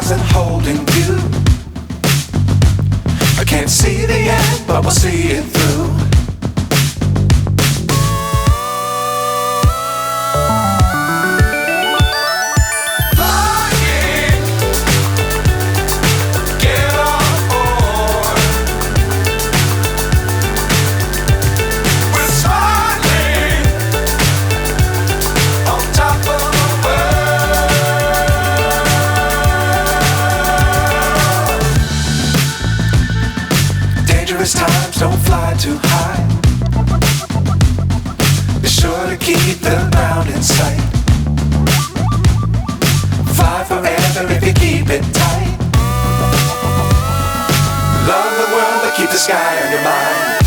stars and holding you. I can't see the end, but we'll see it through. Times don't fly too high. Be sure to keep the ground in sight. Fly forever if you keep it tight. Love the world but keep the sky on your mind.